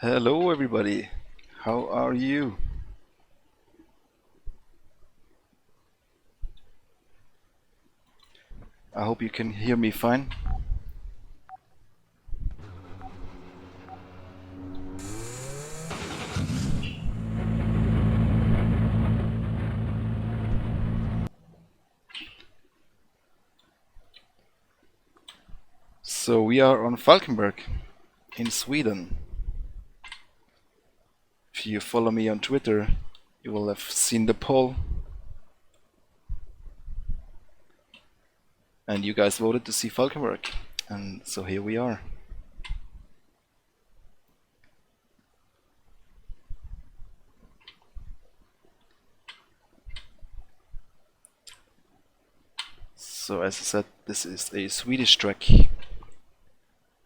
Hello, everybody. How are you? I hope you can hear me fine. So, we are on Falkenberg in Sweden. If you follow me on Twitter, you will have seen the poll, and you guys voted to see Falkenberg. And so here we are. So, as I said, this is a Swedish track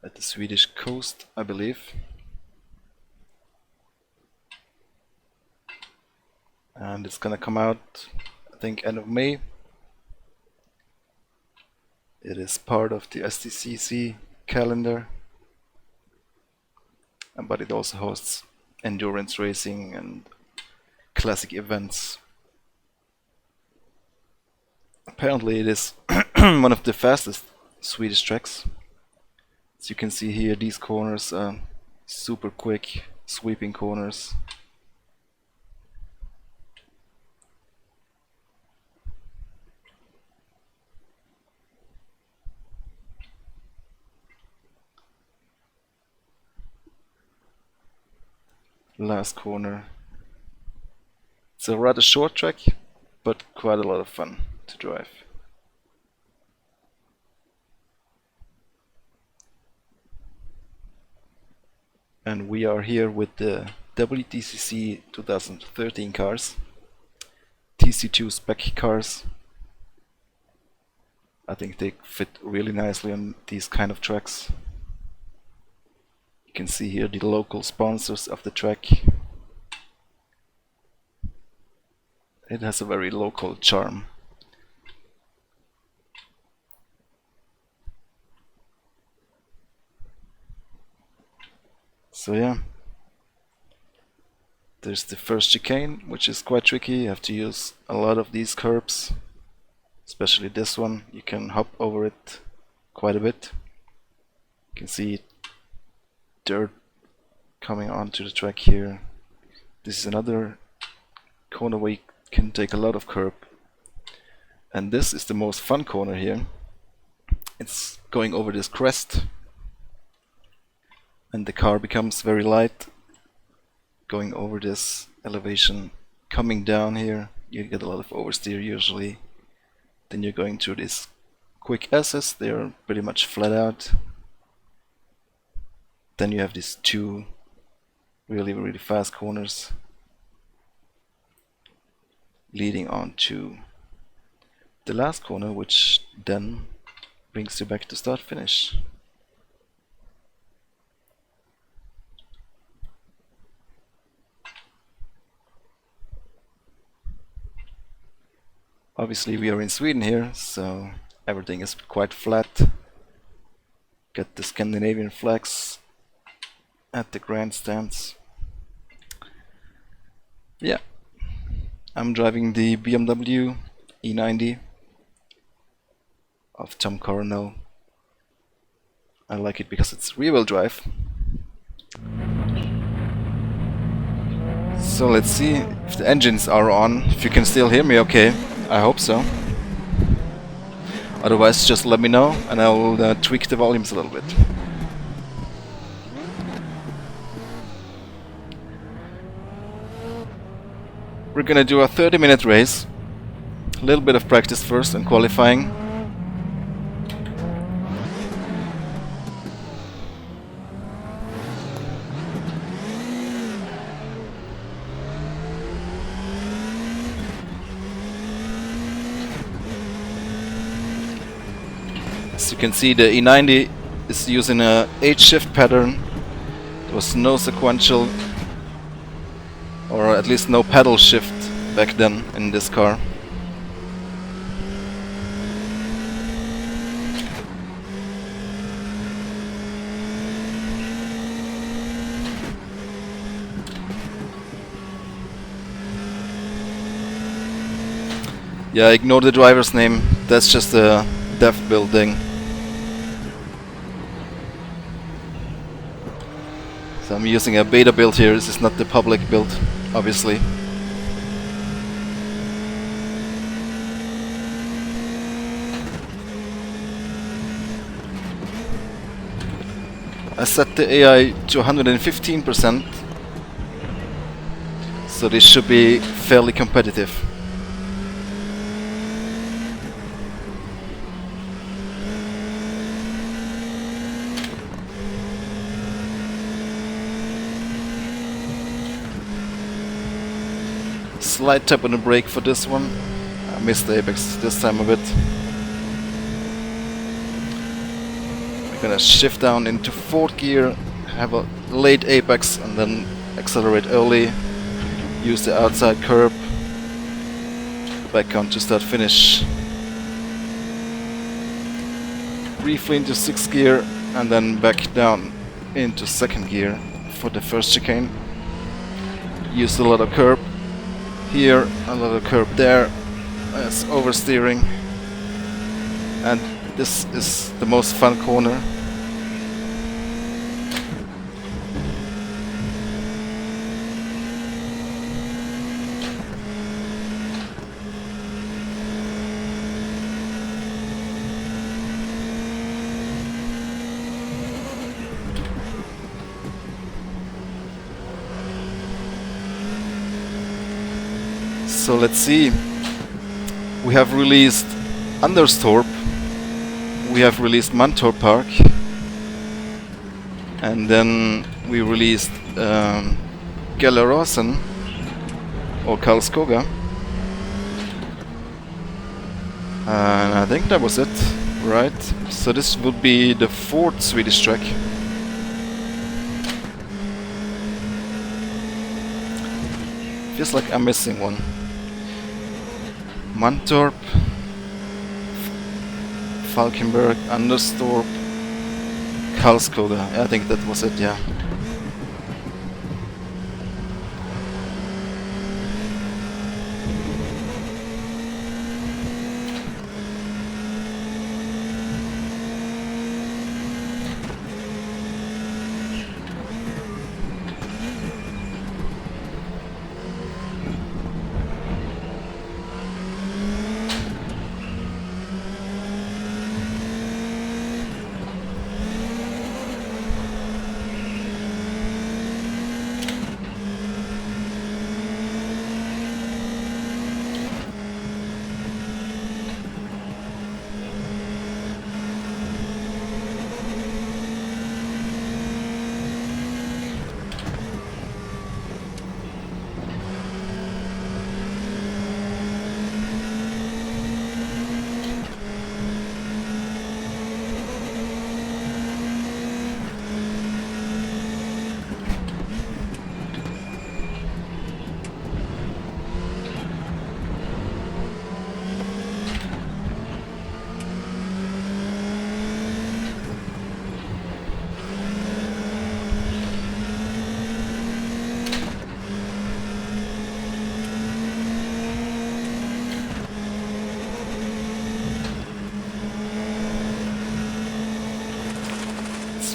at the Swedish coast, I believe. And it's gonna come out, I think, end of May. It is part of the STCC calendar, but it also hosts endurance racing and classic events. Apparently it is one of the fastest Swedish tracks. As you can see here, these corners are super quick, sweeping corners. Last corner. It's a rather short track, but quite a lot of fun to drive. And we are here with the WTCC 2013 cars, TC2 spec cars. I think they fit really nicely on these kind of tracks. You can see here the local sponsors of the track. It has a very local charm. So yeah, there's the first chicane, which is quite tricky. You have to use a lot of these curbs, especially this one. You can hop over it quite a bit. You can see dirt coming onto the track here. This is another corner where you can take a lot of curb. And this is the most fun corner here. It's going over this crest, and the car becomes very light going over this elevation. Coming down here, you get a lot of oversteer usually. Then you're going through these quick S's, they're pretty much flat out. Then you have these two really fast corners leading on to the last corner, which then brings you back to start finish. Obviously we are in Sweden here, so everything is quite flat. Got the Scandinavian flags at the grandstands. Yeah, I'm driving the BMW E90 of Tom Coronel. I like it because it's rear-wheel drive. So let's see if the engines are on, if you can still hear me okay. I hope so. Otherwise just let me know and I'll tweak the volumes a little bit. We're gonna do a 30-minute race. A little bit of practice first and qualifying. As you can see, the E90 is using a 8-shift pattern. There was no sequential, or at least no pedal shift back then in this car. Yeah, ignore the driver's name. That's just a dev building. So I'm using a beta build here. This is not the public build, obviously. I set the AI to 115%, so this should be fairly competitive. Slight tap on the brake for this one. I missed the apex this time a bit. We're gonna shift down into 4th gear, have a late apex and then accelerate early. Use the outside curb. Back onto start finish. Briefly into 6th gear and then back down into 2nd gear for the first chicane. Used a lot of curb here, a lot of curb there. That's oversteering. And this is the most fun corner. So let's see. We have released Anderstorp. We have released Mantorp Park. And then we released Gelleråsen or Karlskoga. And I think that was it, right? So this would be the 4th Swedish track. Feels like I'm missing one. Mantorp, Falkenberg, Anderstorp, Karlskoga. I think that was it, yeah.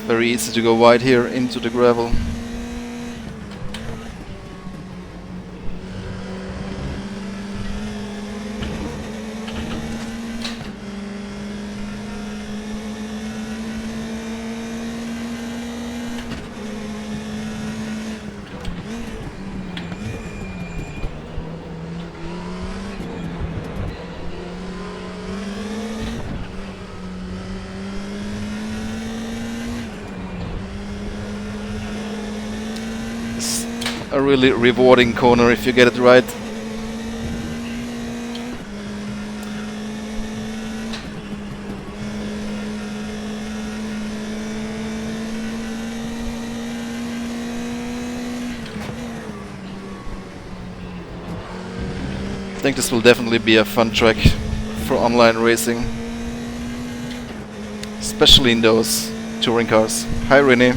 Very easy to go wide here into the gravel. A really rewarding corner if you get it right. I think this will definitely be a fun track for online racing, especially in those touring cars. Hi René.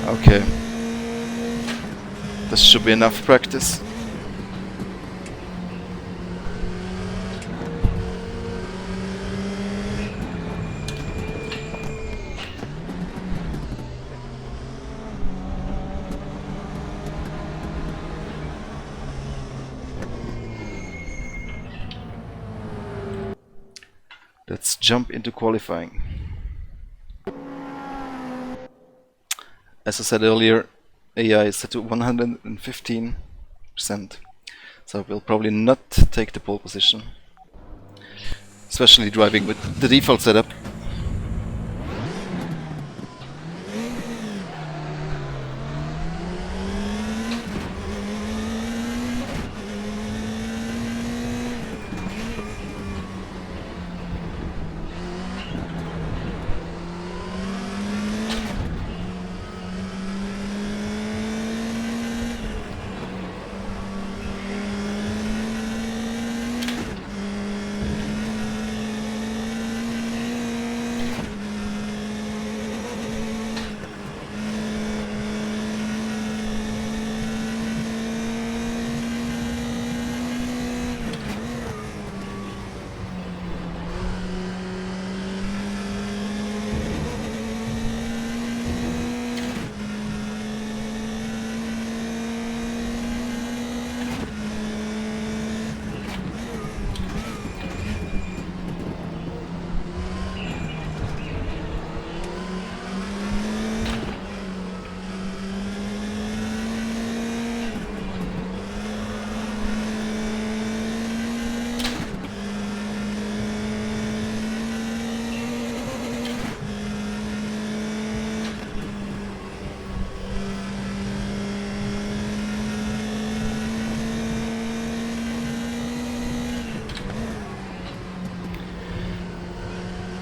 Okay. This should be enough practice. Let's jump into qualifying. As I said earlier, AI is set to 115%, so we'll probably not take the pole position, especially driving with the default setup.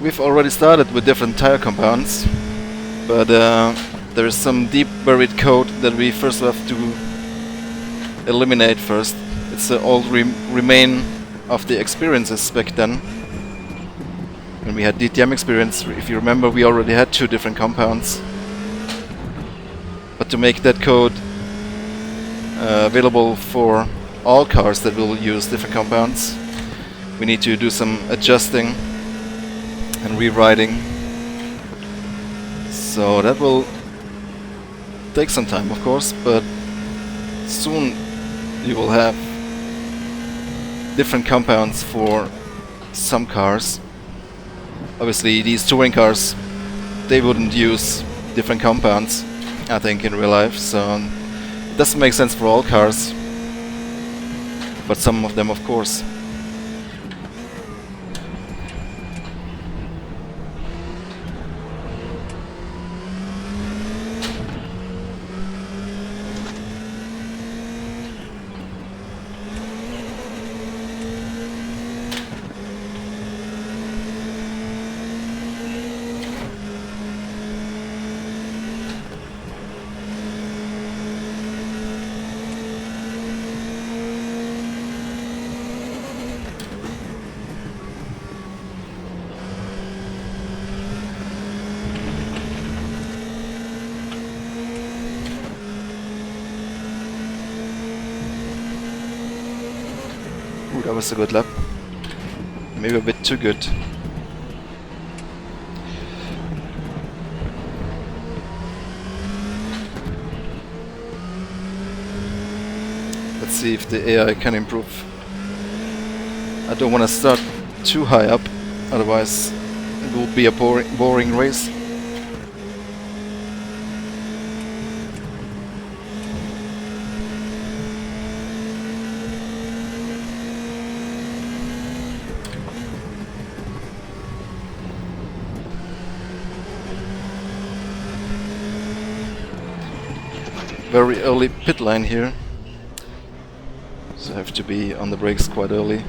We've already started with different tire compounds, but there is some deep buried code that we first have to eliminate first. It's the old remain of the experiences back then. When we had DTM experience, if you remember, we already had 2 different compounds. But to make that code available for all cars that will use different compounds, we need to do some adjusting and rewriting. So that will take some time, of course, but soon you will have different compounds for some cars. Obviously these touring cars, they wouldn't use different compounds, I think, in real life, so it doesn't make sense for all cars, but some of them, of course. Ooh, that was a good lap. Maybe a bit too good. Let's see if the AI can improve. I don't want to start too high up, otherwise it will be a boring race. Very early pit line here, so I have to be on the brakes quite early.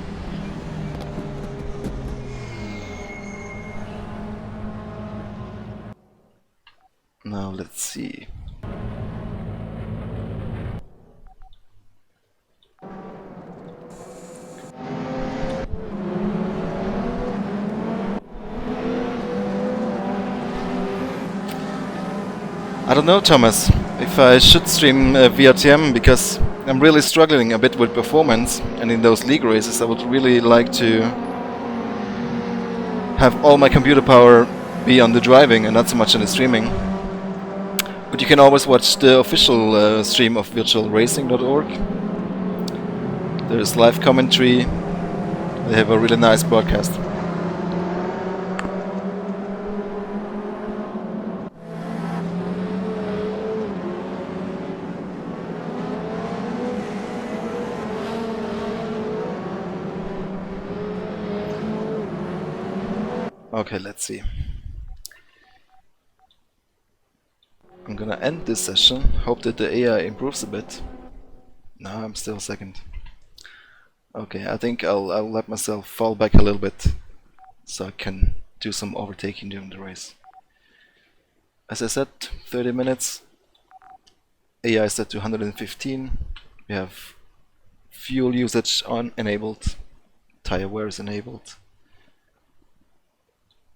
Now let's see. I don't know, Thomas, if I should stream VRTM, because I'm really struggling a bit with performance, and in those league races I would really like to have all my computer power be on the driving and not so much on the streaming. But you can always watch the official stream of virtualracing.org. There's live commentary. They have a really nice broadcast. Okay, let's see. I'm gonna end this session. Hope that the AI improves a bit. No, I'm still second. Okay, I think I'll let myself fall back a little bit so I can do some overtaking during the race. As I said, 30 minutes. AI set to 115. We have fuel usage on enabled. Tire wear is enabled.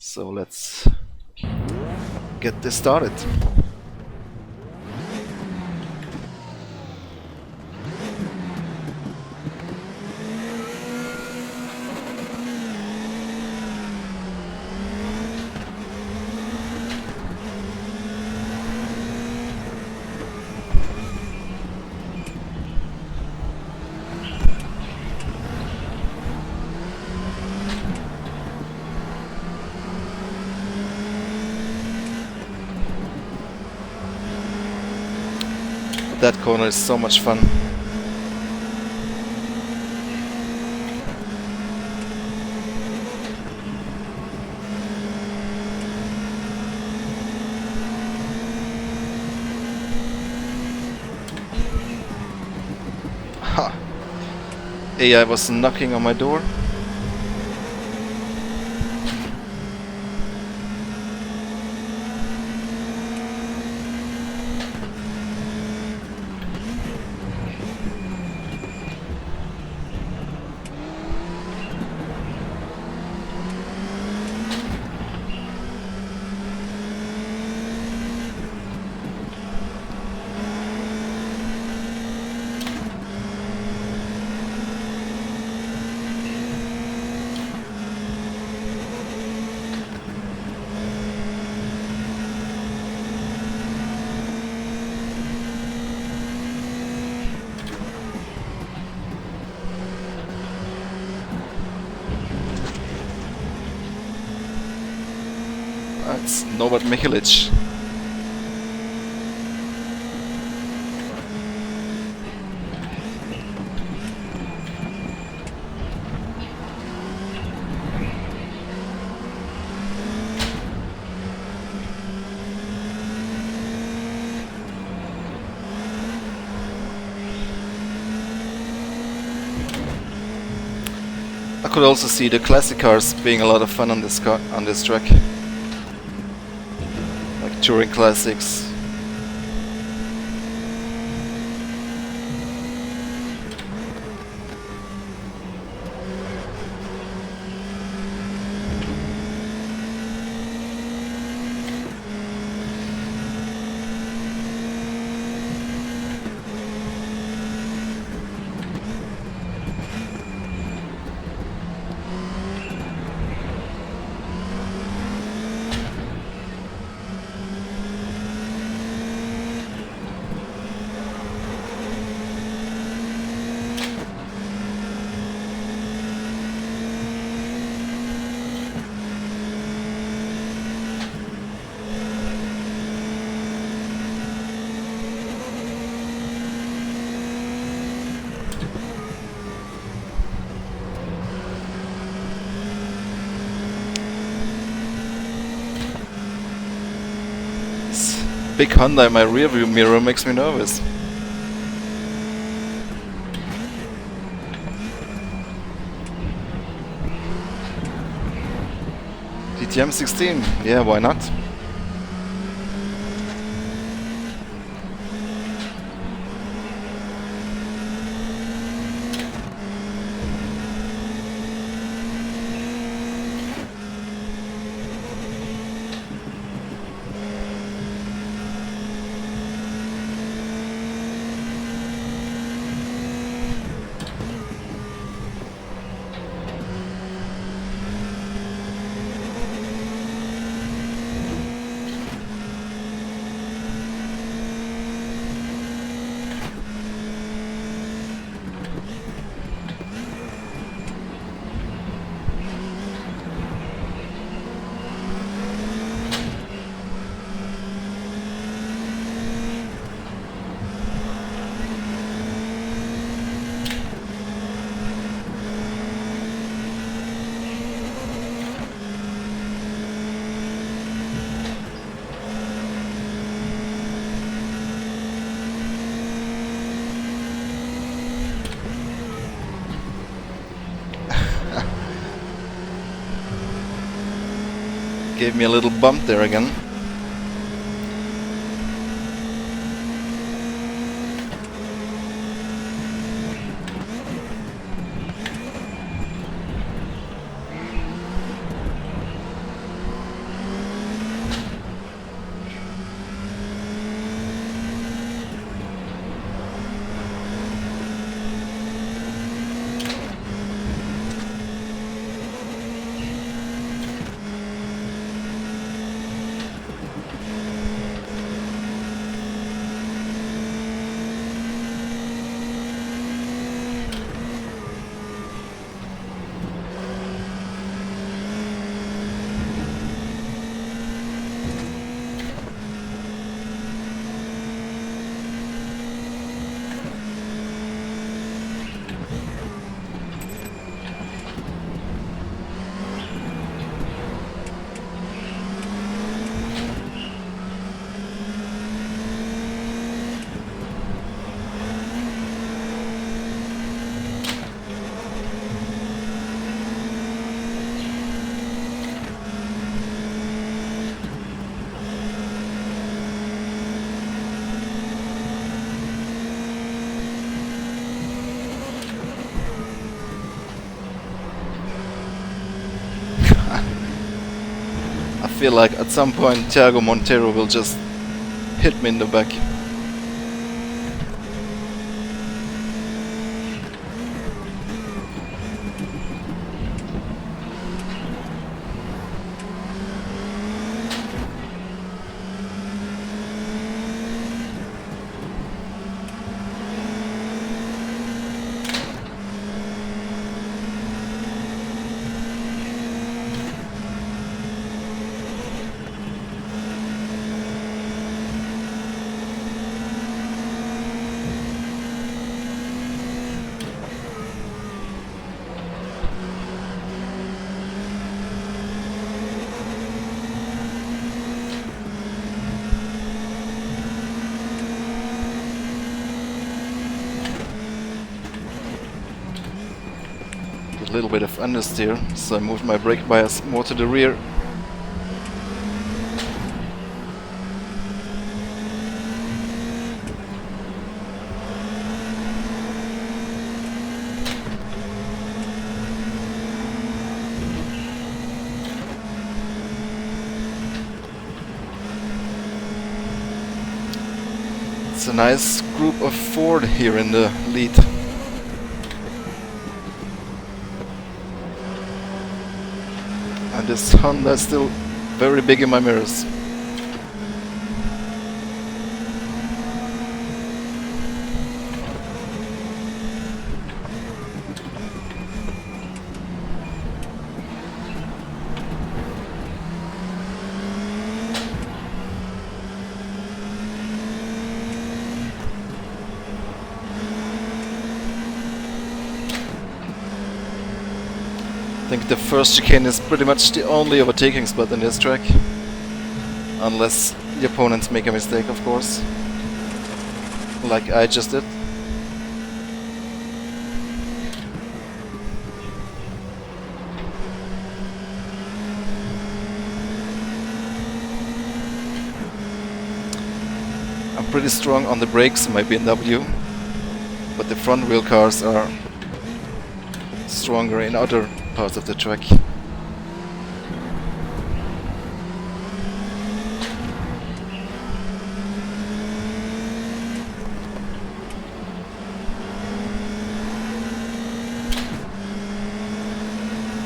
So let's get this started. That corner is so much fun. Ha! AI was knocking on my door. It's Norbert Michelic. I could also see the classic cars being a lot of fun on this track. Like touring classics. Big Honda in my rearview mirror makes me nervous. DTM 16, yeah, why not? gave me a little bump there again. I feel like at some point Thiago Monteiro will just hit me in the back. A little bit of understeer, so I moved my brake bias more to the rear. It's a nice group of 4 here in the lead. And this Honda is still very big in my mirrors. I think the first chicane is pretty much the only overtaking spot in this track. Unless the opponents make a mistake, of course. Like I just did. I'm pretty strong on the brakes in my BMW, but the front wheel cars are stronger in other parts of the track.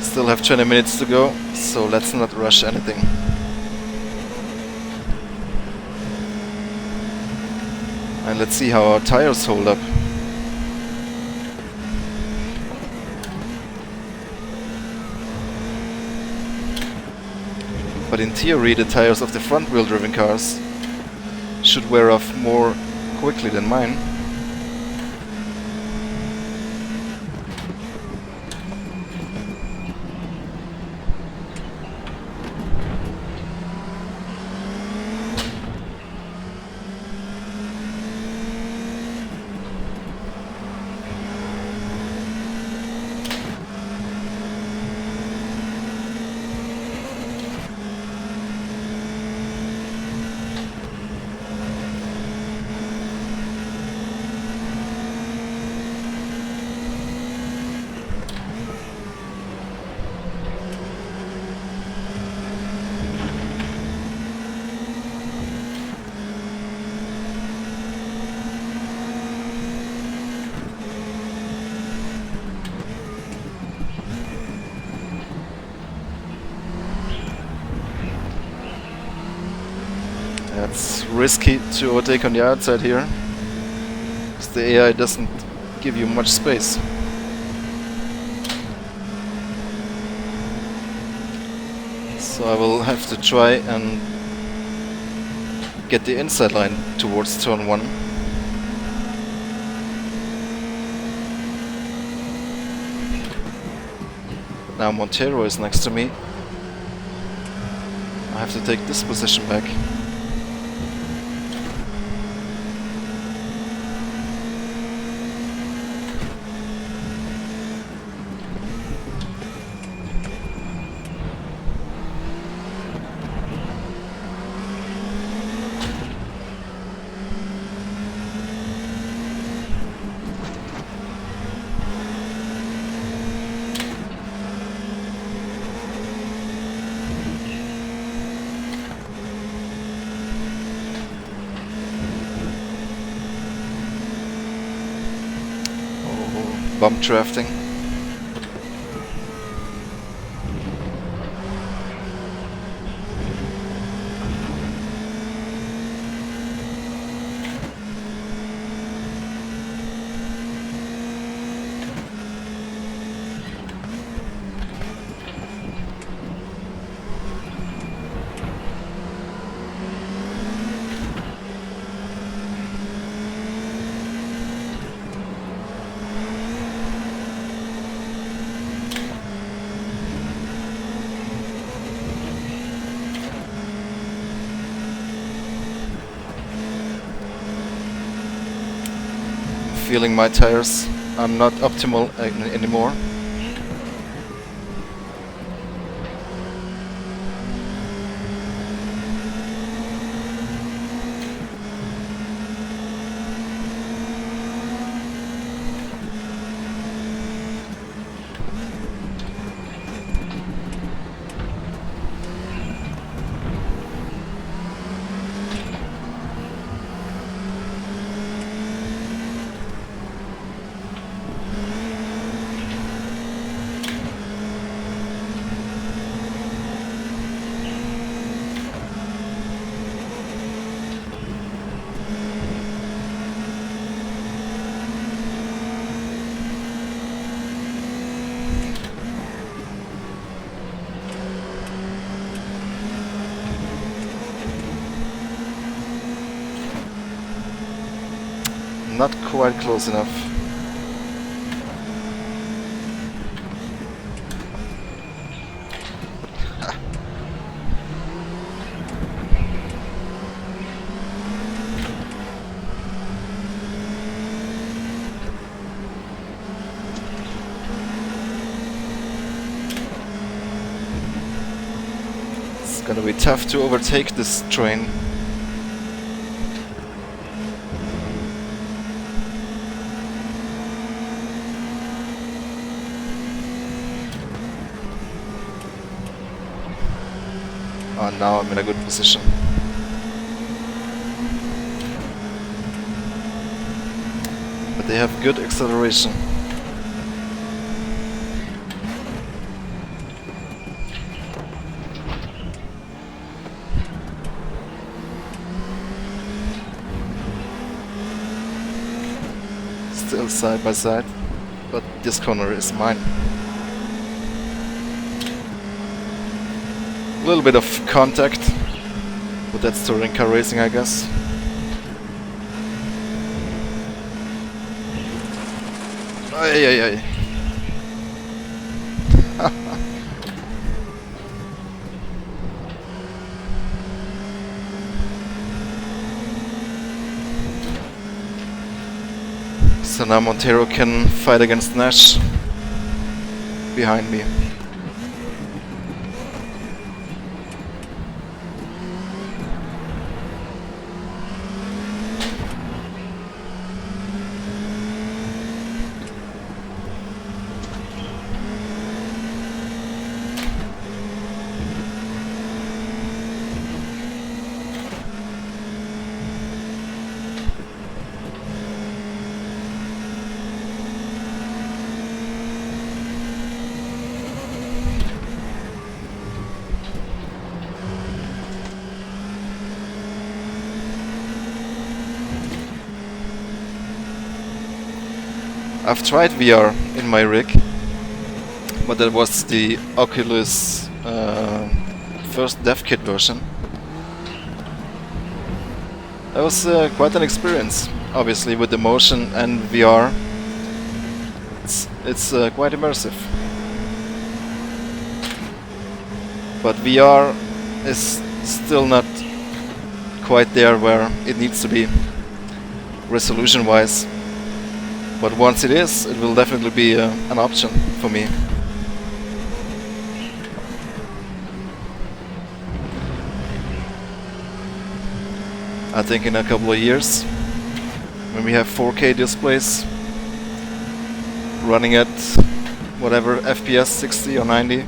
Still have 20 minutes to go, so let's not rush anything. And let's see how our tires hold up. But in theory, the tires of the front-wheel driven cars should wear off more quickly than mine. risky to overtake on the outside here, because the AI doesn't give you much space. So I will have to try and get the inside line towards turn 1. Now Montero is next to me. I have to take this position back. Bump drafting. Feeling my tires are not optimal anymore. Not quite close enough. It's gonna be tough to overtake this train. Oh, now I'm in a good position. But they have good acceleration. Still side by side, but this corner is mine. A little bit of contact, but that's touring car racing, I guess. Ay, ay, ay. So now Montero can fight against Nash behind me. I've tried VR in my rig, but that was the Oculus first dev kit version. That was quite an experience, obviously, with the motion and VR. It's quite immersive. But VR is still not quite there where it needs to be, resolution-wise. But once it is, it will definitely be an option for me. I think in a couple of years, when we have 4K displays running at whatever FPS, 60 or 90,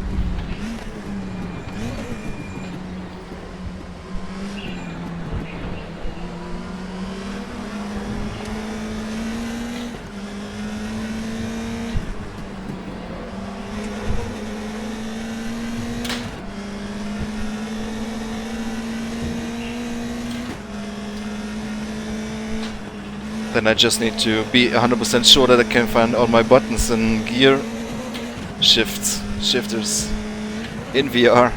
then I just need to be 100% sure that I can find all my buttons and gear shifters in VR.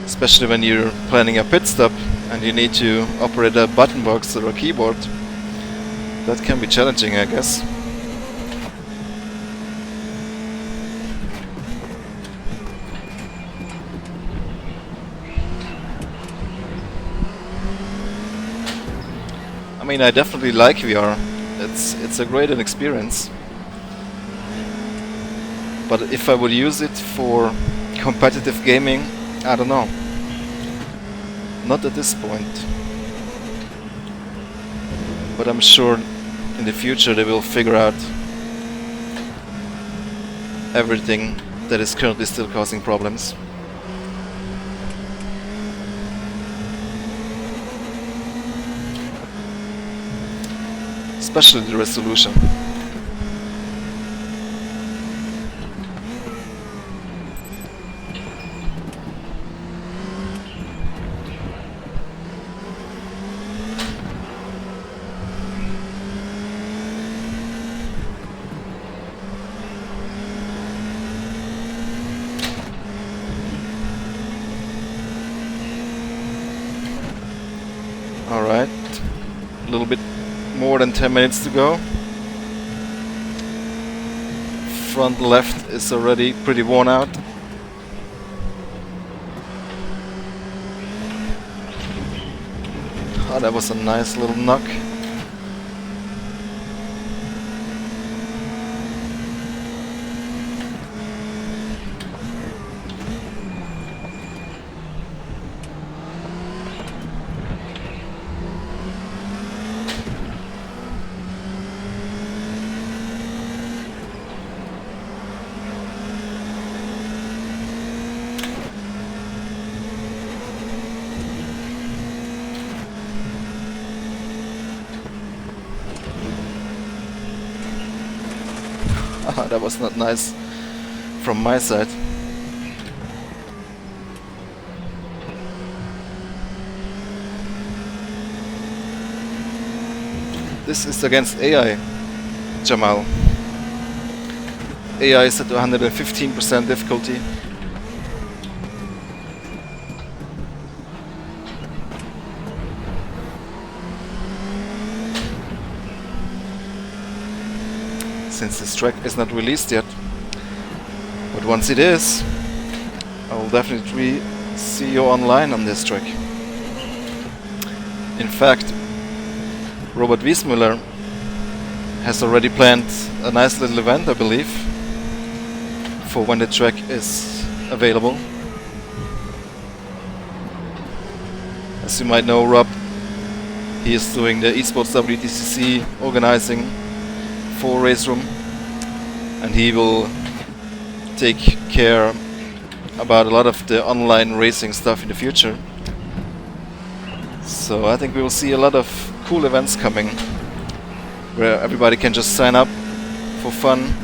Especially when you're planning a pit stop and you need to operate a button box or a keyboard. That can be challenging, I guess. I mean, I definitely like VR. It's a great experience. But if I would use it for competitive gaming, I don't know. Not at this point. But I'm sure in the future they will figure out everything that is currently still causing problems. Especially the resolution. Alright, a little bit more than 10 minutes to go. Front left is already pretty worn out. Oh, that was a nice little knock. That was not nice from my side. This is against AI, Jamal. AI is at 115% difficulty. Since this track is not released yet. But once it is, I will definitely see you online on this track. In fact, Robert Wiesmüller has already planned a nice little event, I believe, for when the track is available. As you might know, Rob, he is doing the esports WTCC organizing for RaceRoom, and he will take care about a lot of the online racing stuff in the future. So I think we will see a lot of cool events coming where everybody can just sign up for fun,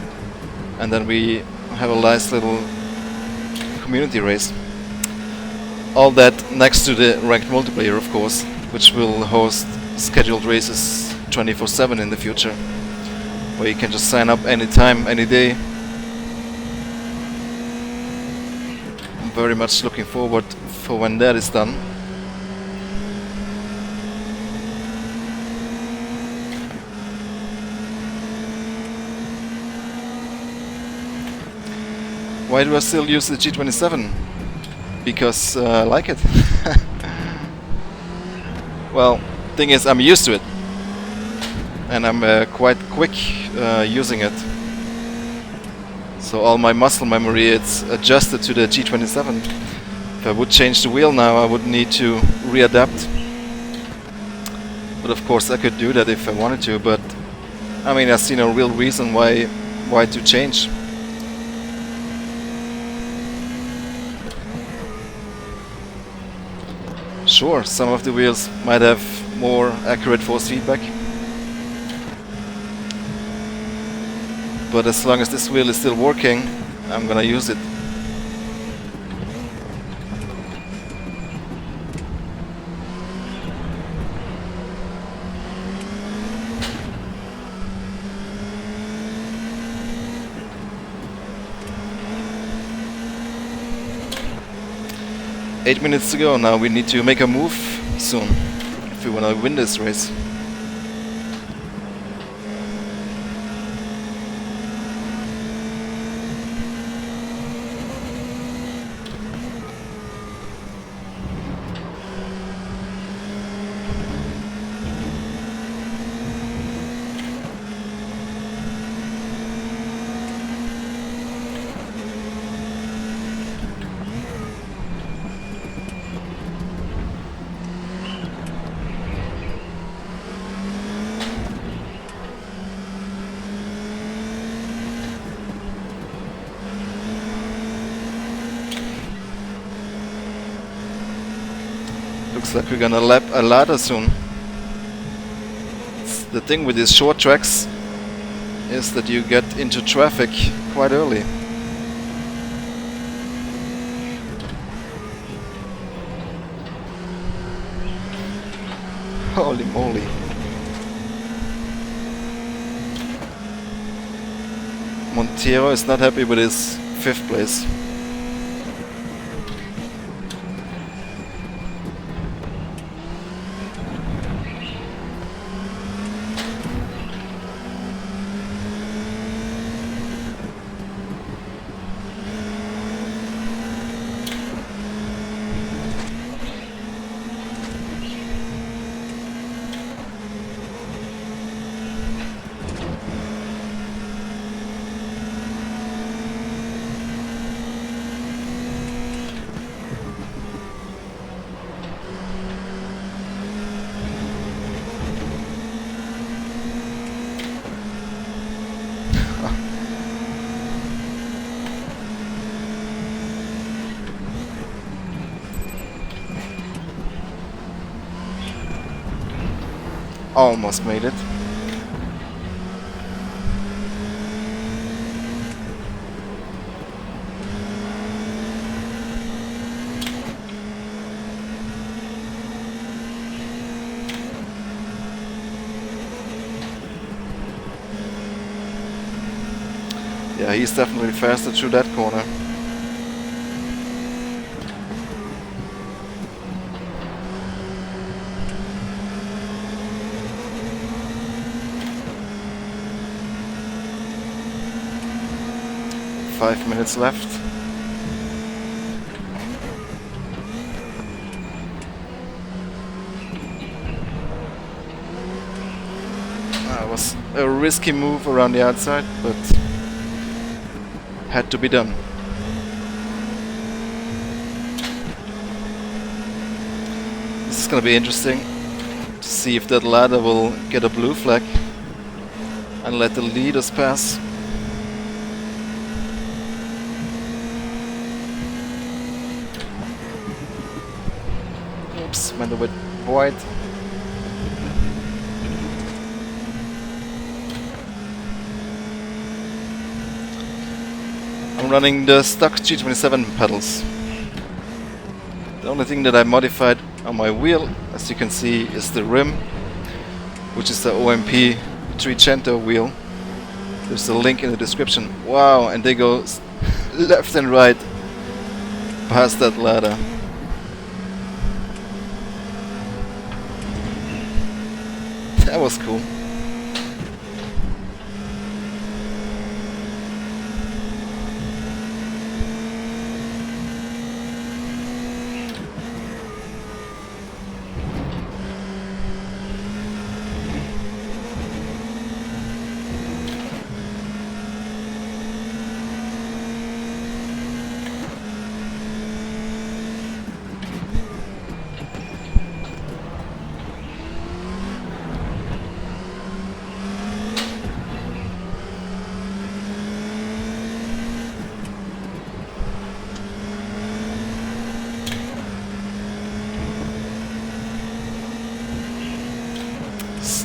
and then we have a nice little community race. All that next to the ranked multiplayer, of course, which will host scheduled races 24/7 in the future, where you can just sign up anytime, any day. I'm very much looking forward for when that is done. Why do I still use the G27? Because I like it. Well, thing is, I'm used to it, and I'm quite quick using it. So all my muscle memory, it's adjusted to the G27. If I would change the wheel now, I would need to readapt. But of course I could do that if I wanted to, but I mean, I see no real reason why to change. Sure, some of the wheels might have more accurate force feedback, but as long as this wheel is still working, I'm gonna use it. Eight minutes to go. Now we need to make a move soon if we want to win this race. Looks like we're gonna lap a ladder soon. The thing with these short tracks is that you get into traffic quite early. Holy moly. Montero is not happy with his 5th place. Almost made it. Yeah, he's definitely faster through that corner. Five minutes left. That was a risky move around the outside, but had to be done. This is gonna be interesting to see if that ladder will get a blue flag and let the leaders pass. Oops, went a bit wide. I'm running the stock G27 pedals. The only thing that I modified on my wheel, as you can see, is the rim. which is the OMP 300 wheel. There's a link in the description. Wow, and they go left and right past that ladder. That was cool.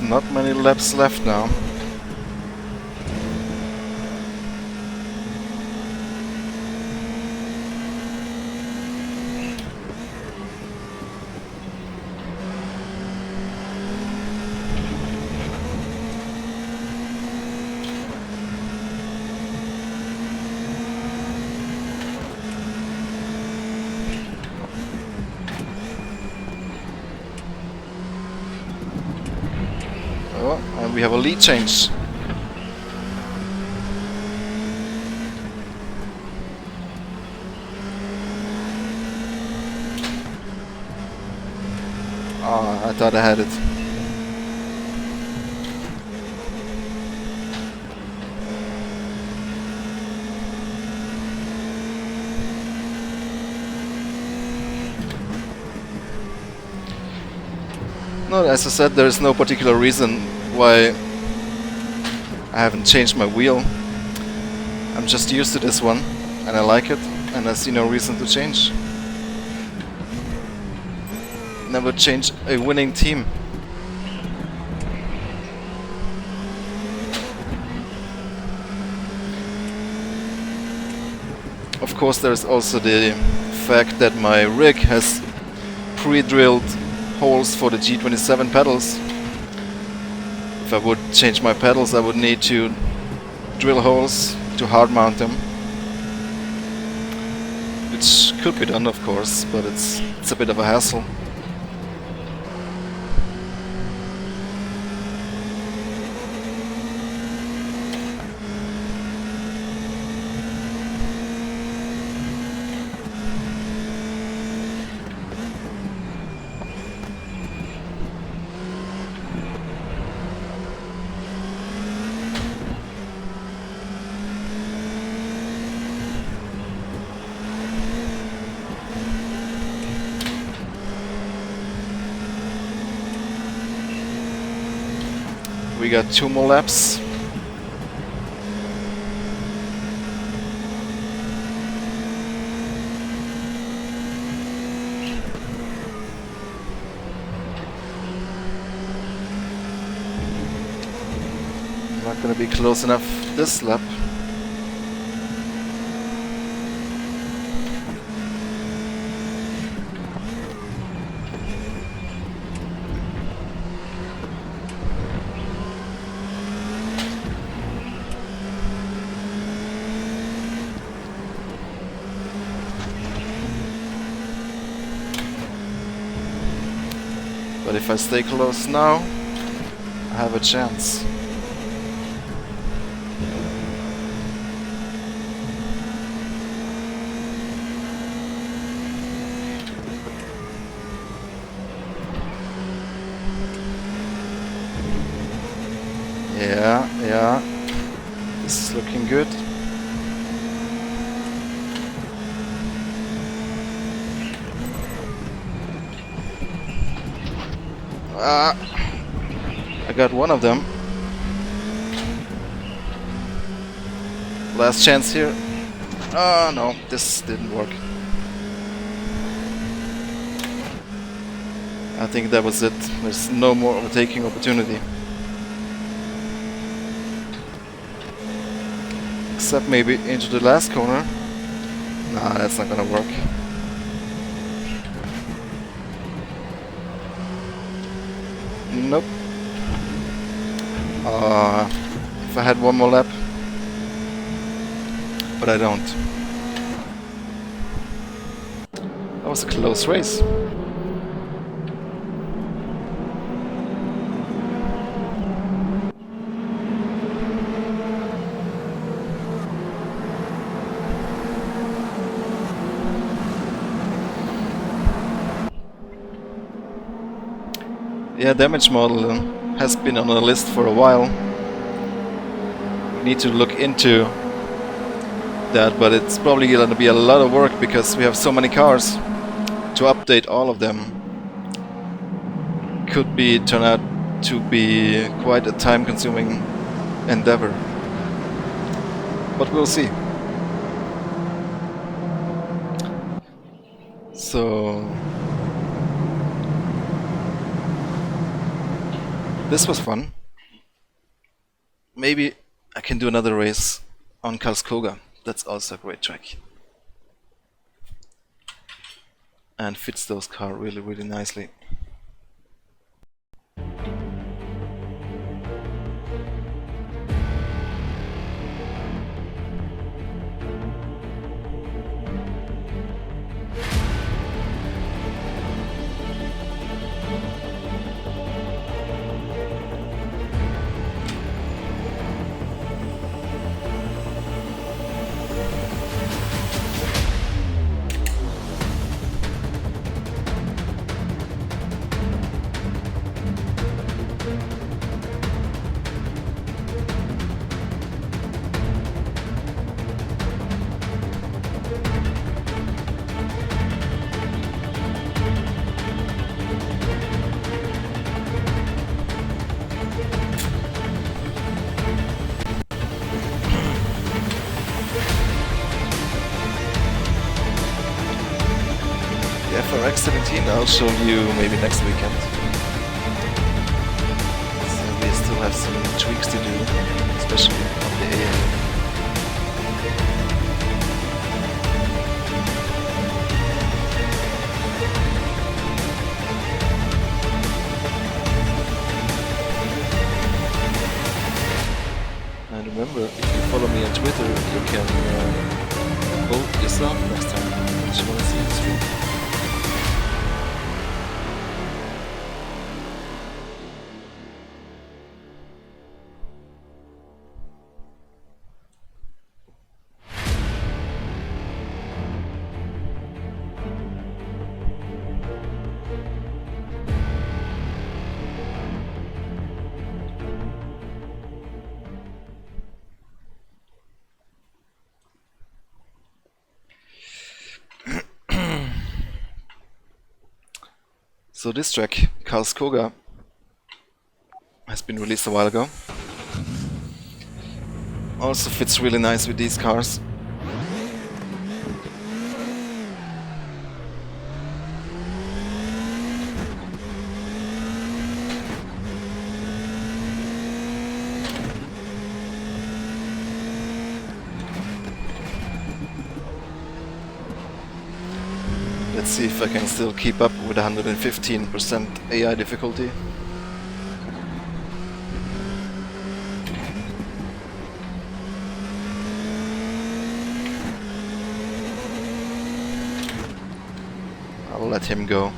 Not many laps left now. Oh, and we have a lead change. Ah, I thought I had it. No, as I said, there is no particular reason why I haven't changed my wheel. I'm just used to this one and I like it, and I see no reason to change. Never change a winning team. Of course, there's also the fact that my rig has pre-drilled holes for the G27 pedals. If I would change my pedals, I would need to drill holes to hard mount them, which could be done, of course, but it's a bit of a hassle. We got 2 more laps. Not gonna be close enough this lap. But if I stay close now, I have a chance. Yeah, this is looking good. I got one of them. Last chance here. Oh no, this didn't work. I think that was it. There's no more overtaking opportunity. Except maybe into the last corner. Nah, that's not gonna work. Nope. If I had one more lap, but I don't. That was a close race. Yeah, damage model has been on the list for a while. We need to look into that, but it's probably going to be a lot of work because we have so many cars. To update all of them could be turn out to be quite a time-consuming endeavor. But we'll see. So this was fun. Maybe I can do another race on Karlskoga. That's also a great track. And fits those cars really, really nicely. For X17 I'll show you maybe next weekend. So we still have some tweaks to do, especially on the AI. And remember, if you follow me on Twitter, you can vote yourself next time what you want to see in the stream. So this track, Karlskoga, has been released a while ago. Also fits really nice with these cars. Let's see if I can still keep up with 115% AI difficulty. I'll let him go.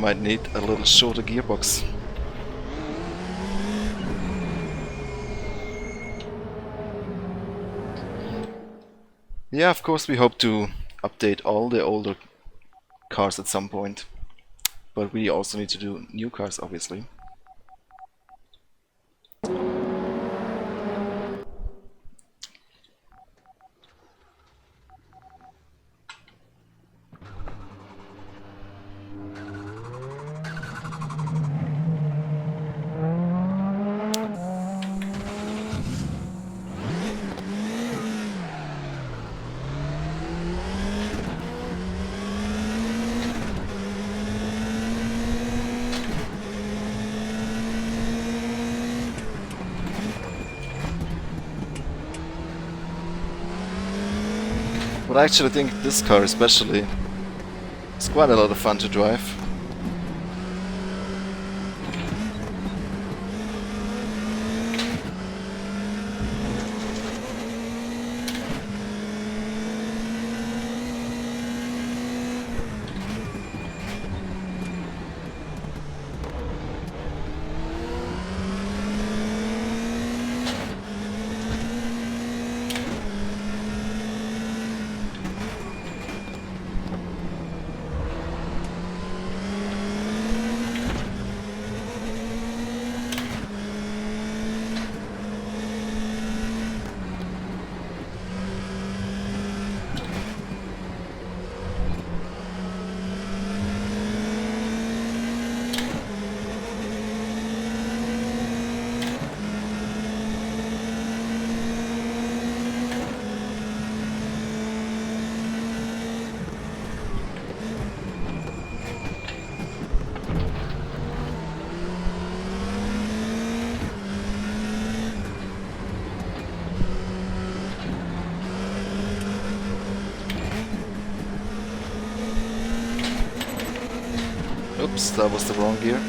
might need a little shorter gearbox. Yeah, of course we hope to update all the older cars at some point, but we also need to do new cars, obviously. But I actually think this car especially is quite a lot of fun to drive. Oops, that was the wrong gear.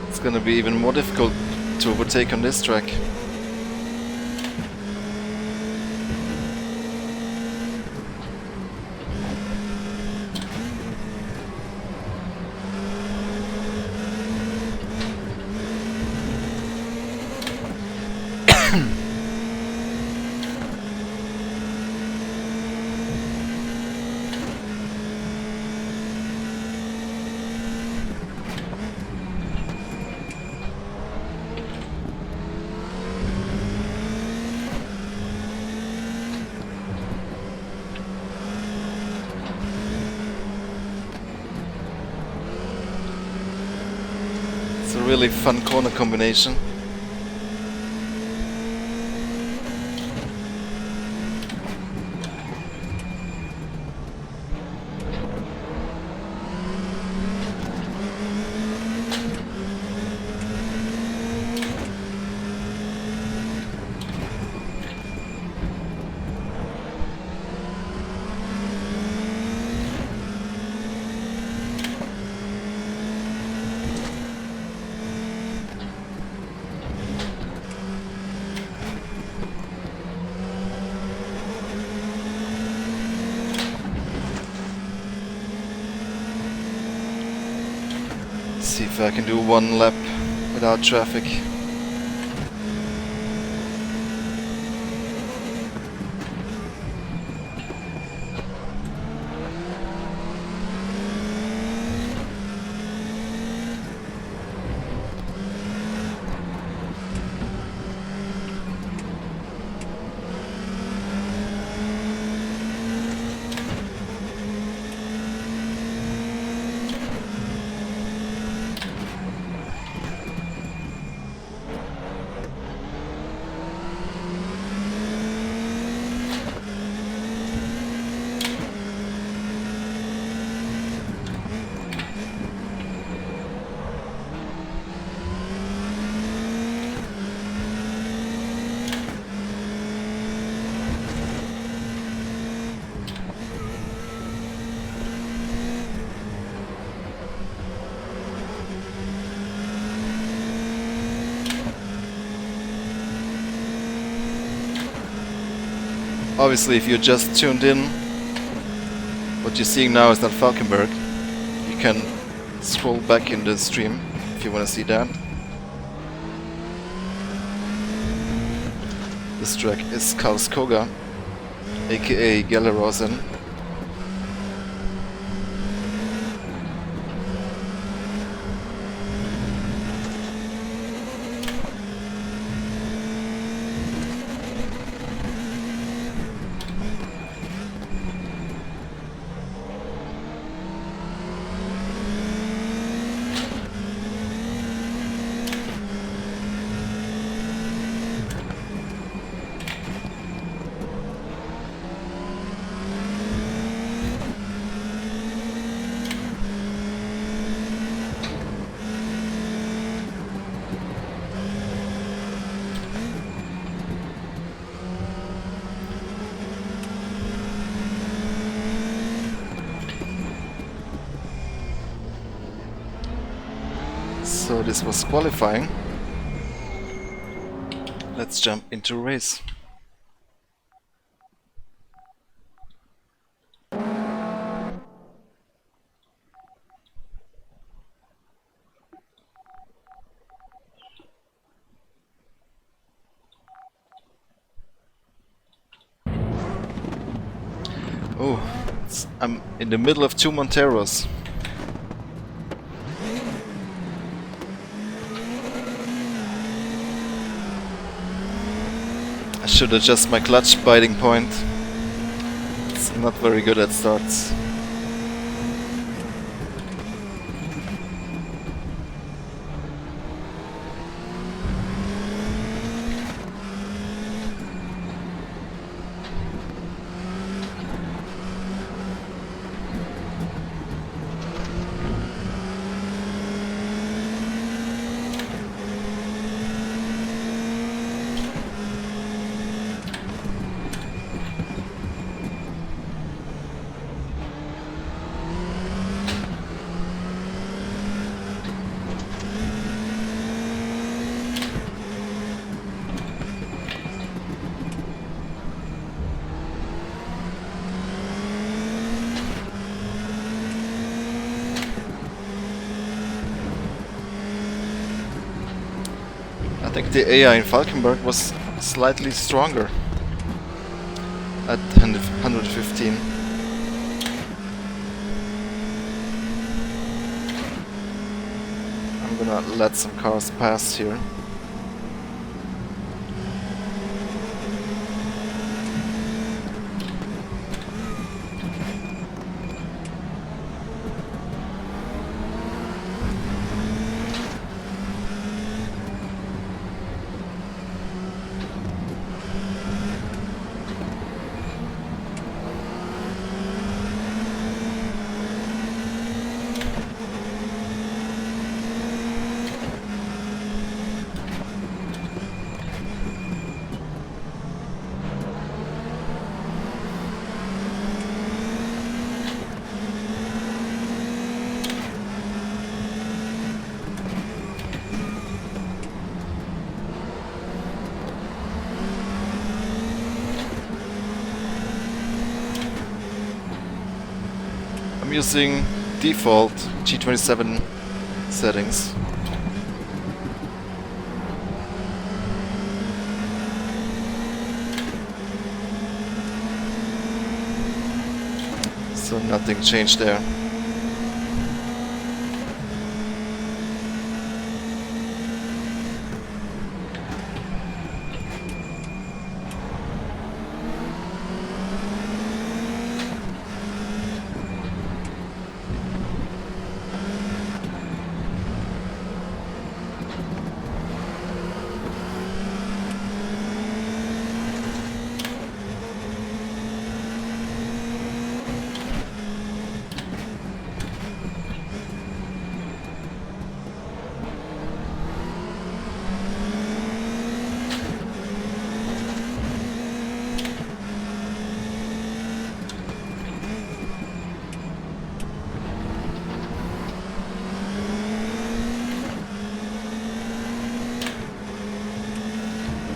It's gonna be even more difficult to overtake on this track. It's a really fun corner combination. See if I can do one lap without traffic. Obviously, if you're just tuned in, what you're seeing now is not Falkenberg. You can scroll back in the stream if you want to see that. This track is Karlskoga, aka Gellerosen. So this was qualifying. Let's jump into race. Oh, I'm in the middle of two Monteros. I should adjust my clutch biting point. It's not very good at starts. I think the AI in Falkenberg was slightly stronger at 115. I'm gonna let some cars pass here. I'm using default G27 settings. So nothing changed there.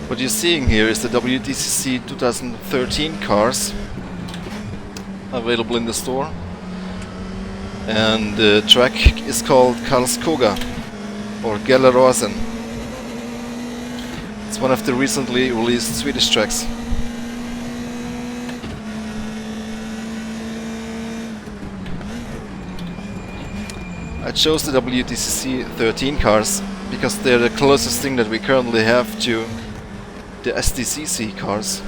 What you're seeing here is the WTCC 2013 cars available in the store, and the track is called Karlskoga or Gelleråsen. It's one of the recently released Swedish tracks. I chose the WTCC 13 cars because they're the closest thing that we currently have to the STCC cars,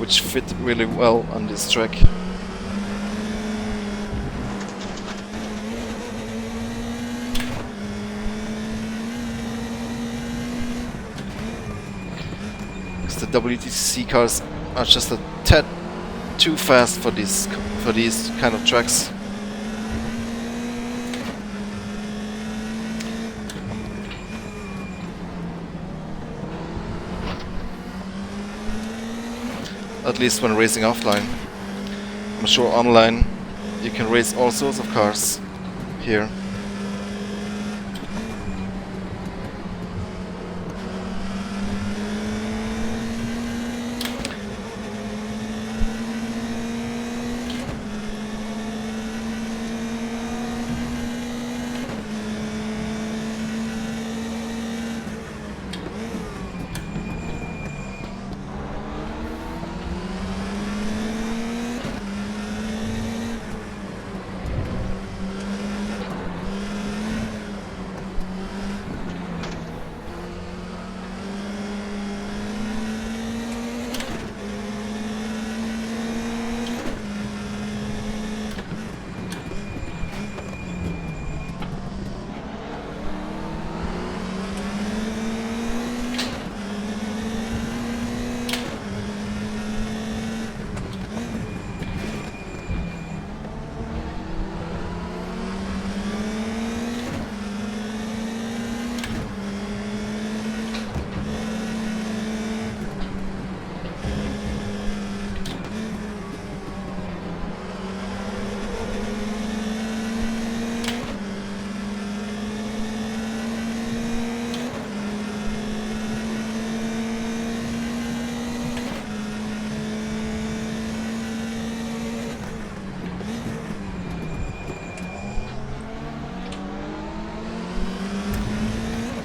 which fit really well on this track. Because the WTCC cars are just a tad too fast for these kind of tracks. At least when racing offline. I'm sure online you can race all sorts of cars here.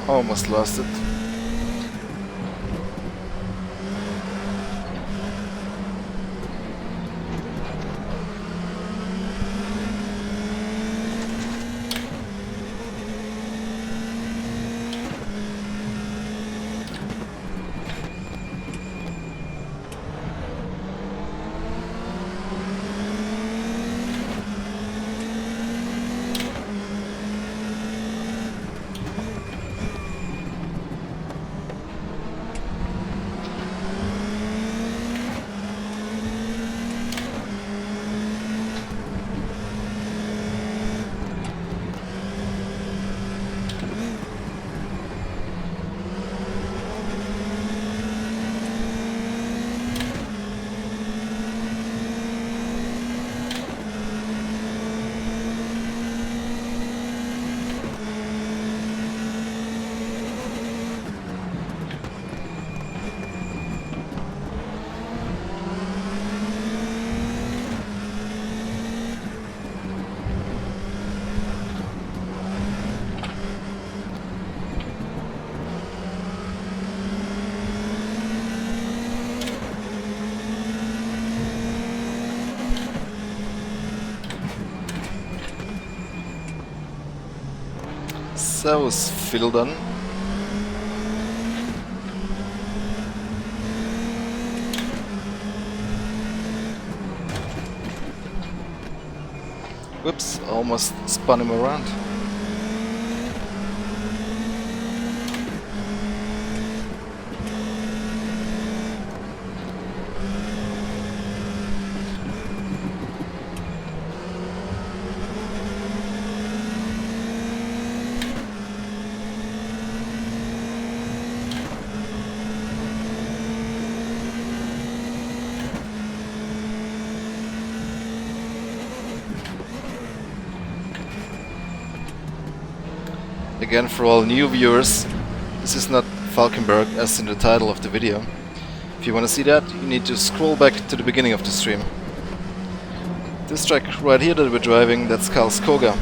Almost lost it. That was well done. Whoops, almost spun him around. Again, for all new viewers, this is not Falkenberg as in the title of the video. If you want to see that, you need to scroll back to the beginning of the stream. This track right here that we're driving, that's Karlskoga.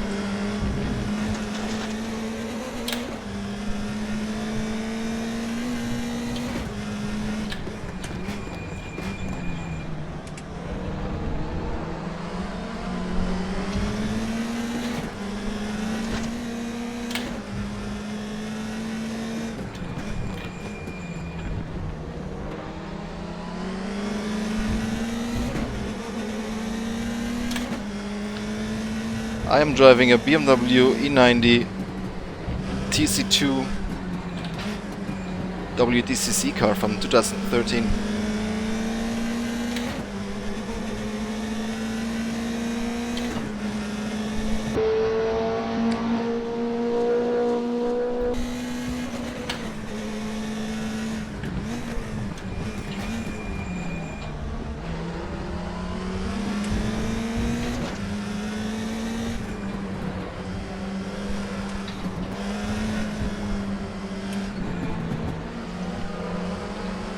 I am driving a BMW E90 TC2 WDCC car from 2013.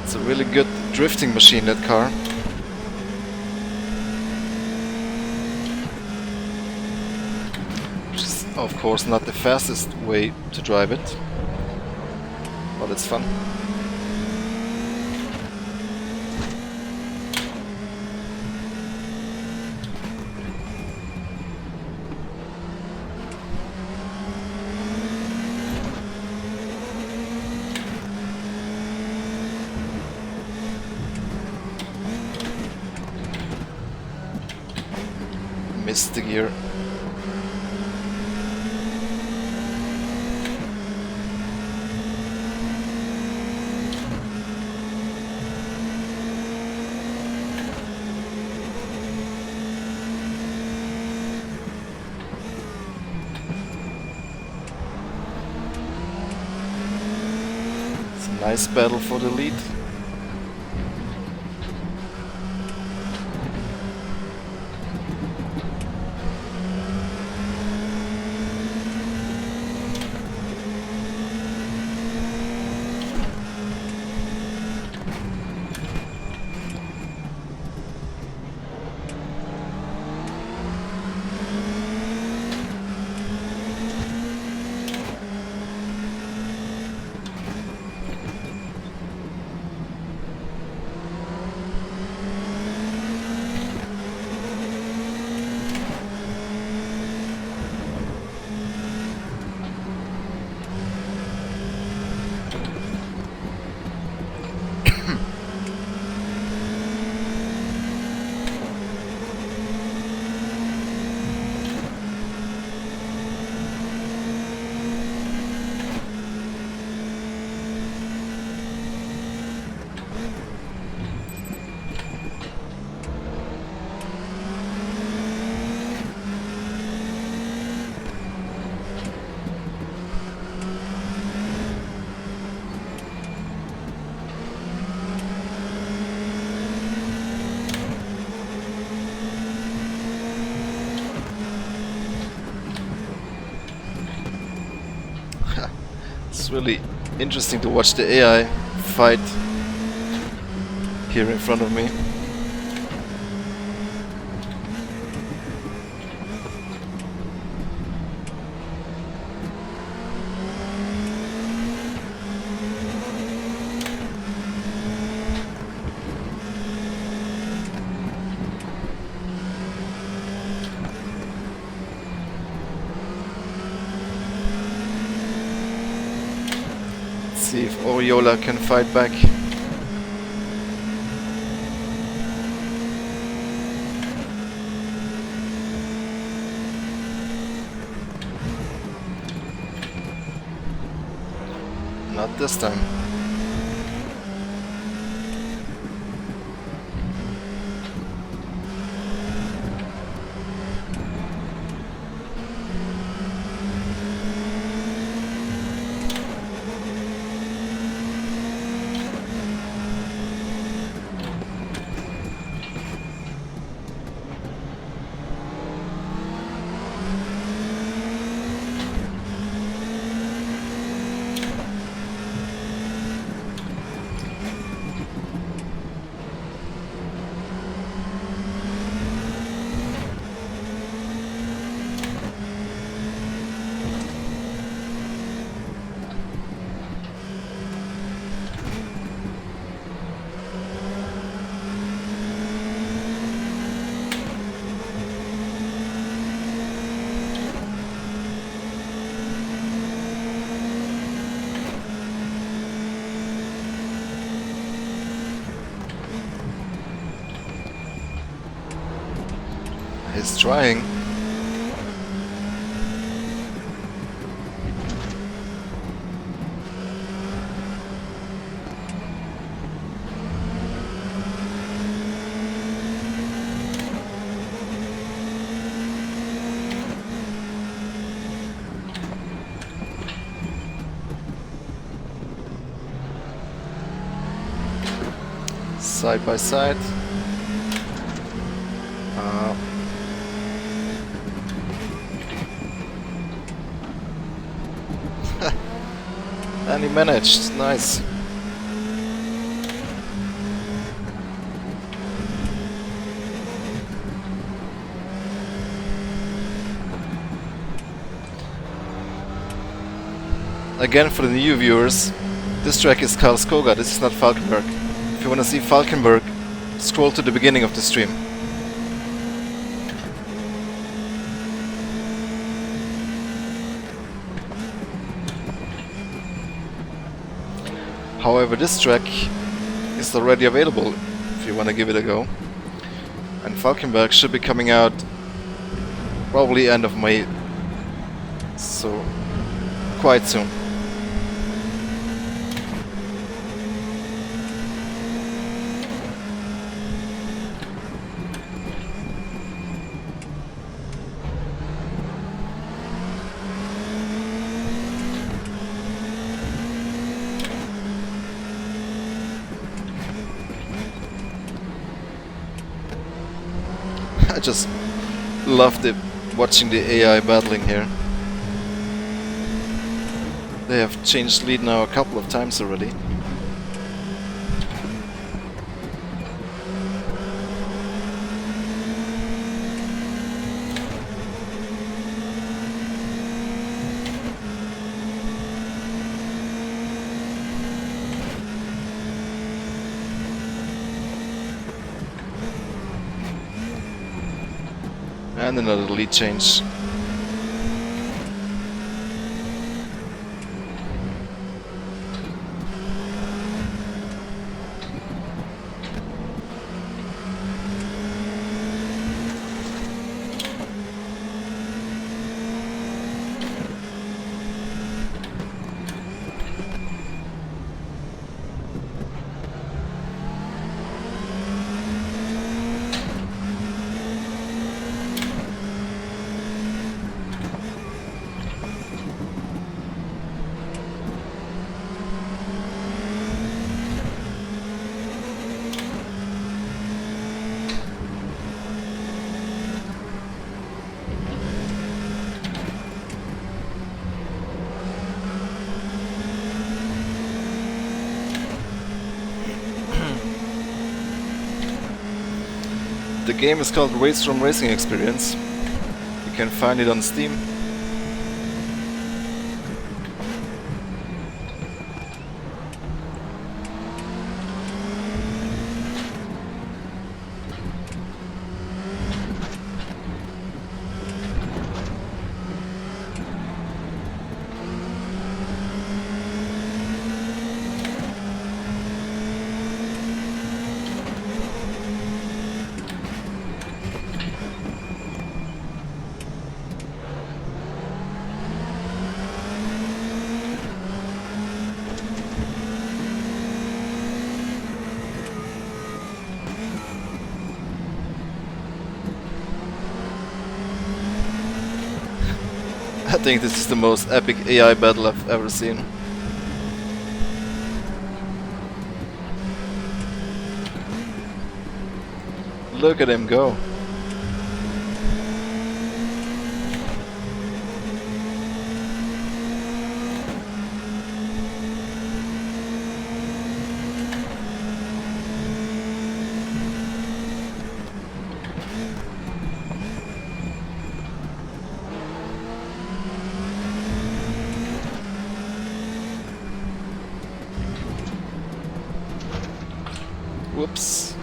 It's a really good drifting machine, that car. Which is, of course, not the fastest way to drive it, but it's fun. Missed the gear. It's a nice battle for the lead. It's really interesting to watch the AI fight here in front of me. see if Oriola can fight back. Not this time. He's trying. Side by side. And he managed. Nice. Again, for the new viewers, this track is Karlskoga, this is not Falkenberg. If you want to see Falkenberg, scroll to the beginning of the stream. However, this track is already available if you want to give it a go. And Falkenberg should be coming out probably end of May, so quite soon. I just love watching the AI battling here. They have changed lead now a couple of times already. And another lead change. The game is called RaceRoom Racing Experience. You can find it on Steam. I think this is the most epic AI battle I've ever seen. Look at him go. Whoops.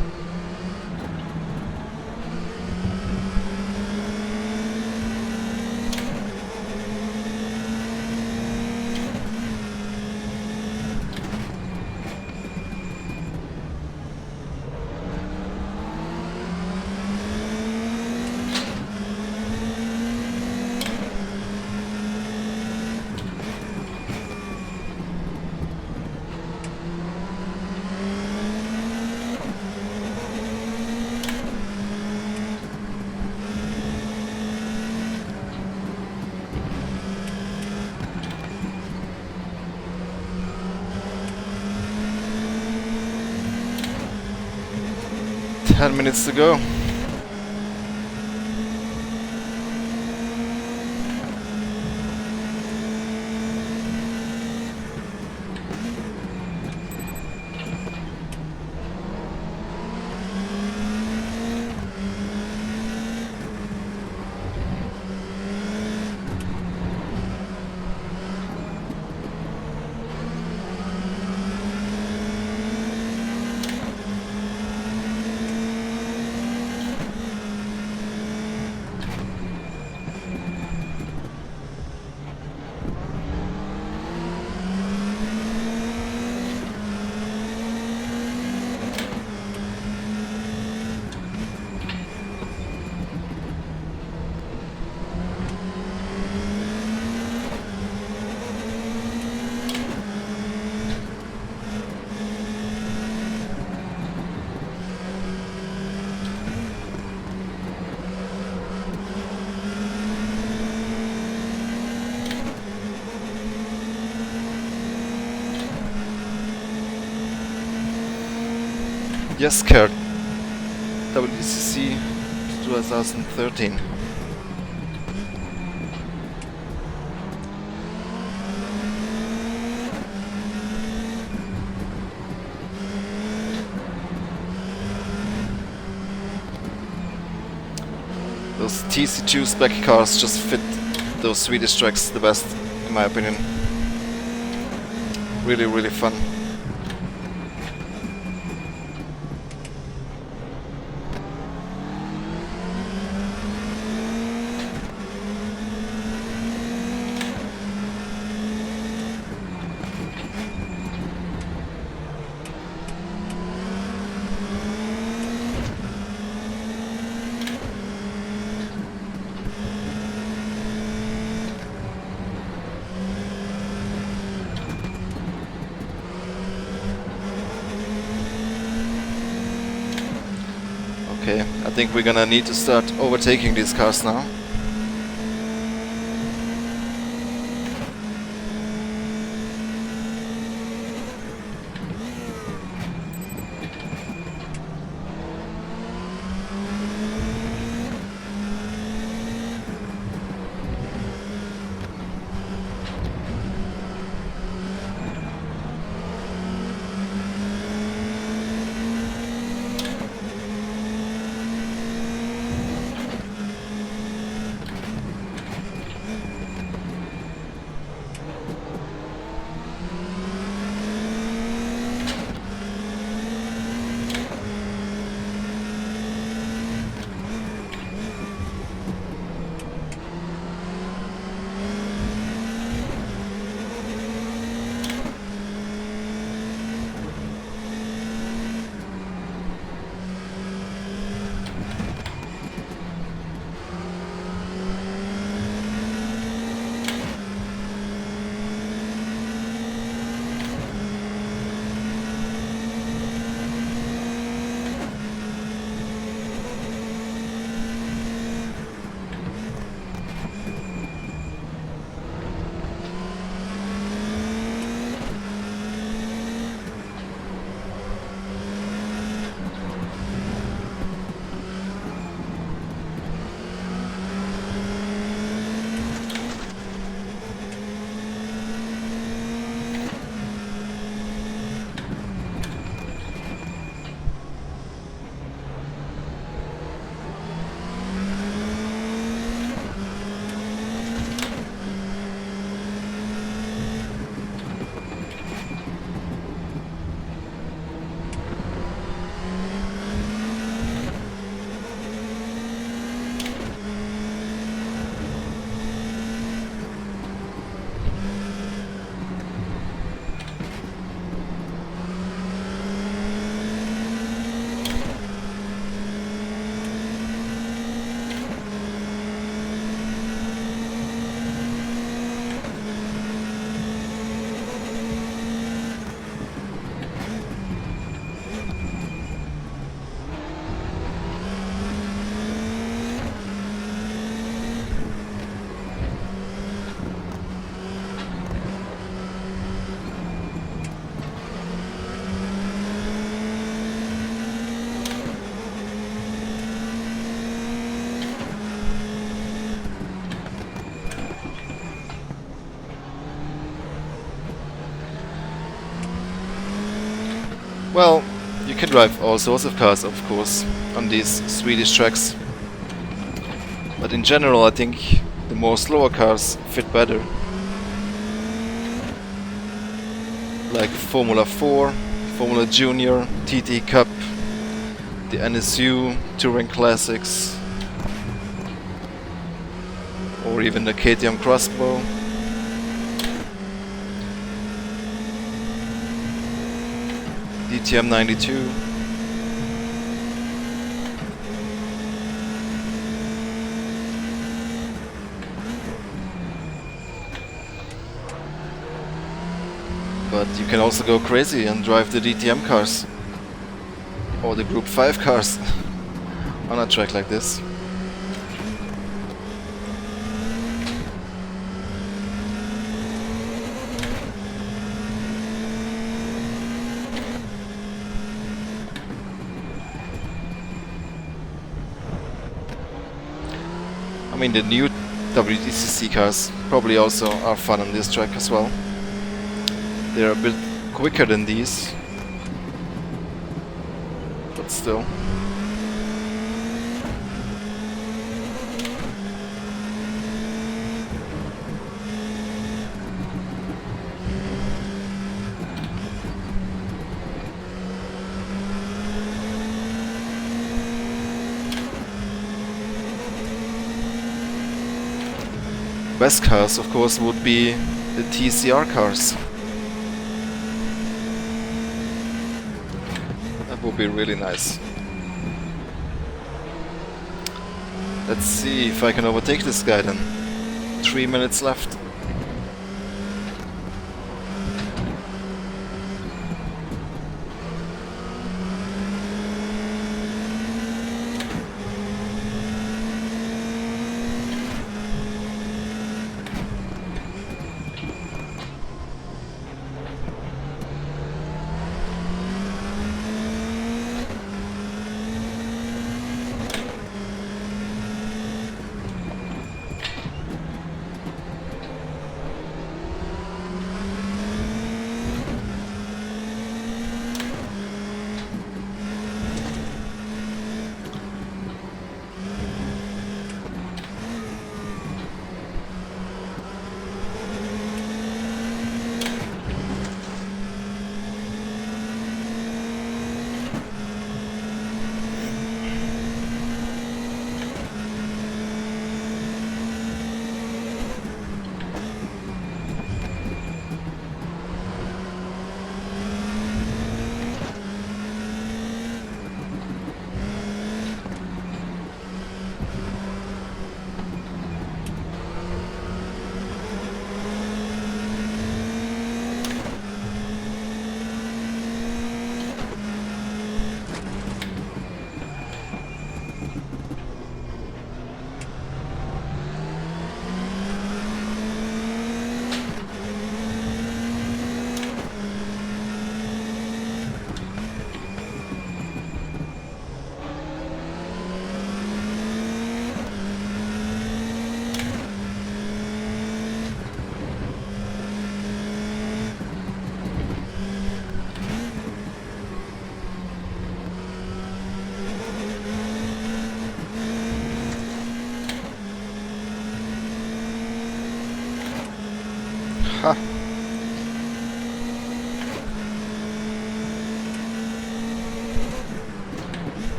Ten minutes to go. Yes, Kurt. WCC 2013. Those TC2 spec cars just fit those Swedish tracks the best, in my opinion. Really, really fun. Okay, I think we're gonna need to start overtaking these cars now. Well, you can drive all sorts of cars, of course, on these Swedish tracks. But in general, I think the more slower cars fit better. Like Formula 4, Formula Junior, TT Cup, the NSU, Touring Classics, or even the KTM Crossbow. DTM 92. But you can also go crazy and drive the DTM cars or the Group 5 cars on a track like this. I mean, the new WTCC cars probably also are fun on this track as well. They're a bit quicker than these, but still. Best cars, of course, would be the TCR cars. That would be really nice. Let's see if I can overtake this guy then. 3 minutes left.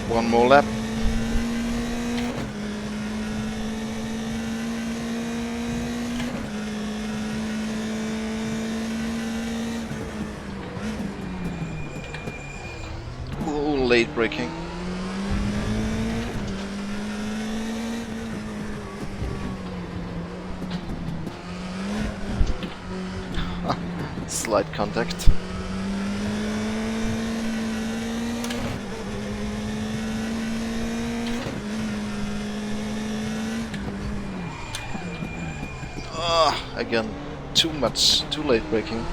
One more lap. Ooh, late braking. Slight contact. Again, too late braking.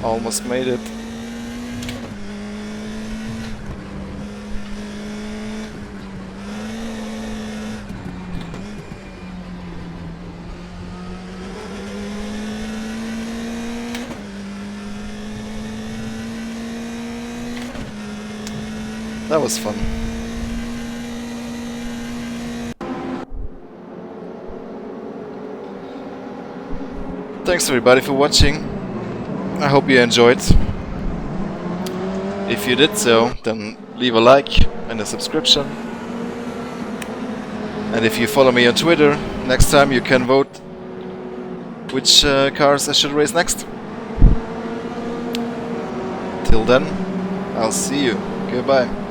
Almost made it. That was fun. Thanks everybody for watching. I hope you enjoyed. If you did so, then leave a like and a subscription. And if you follow me on Twitter, next time you can vote which cars I should race next. Till then, I'll see you. Goodbye.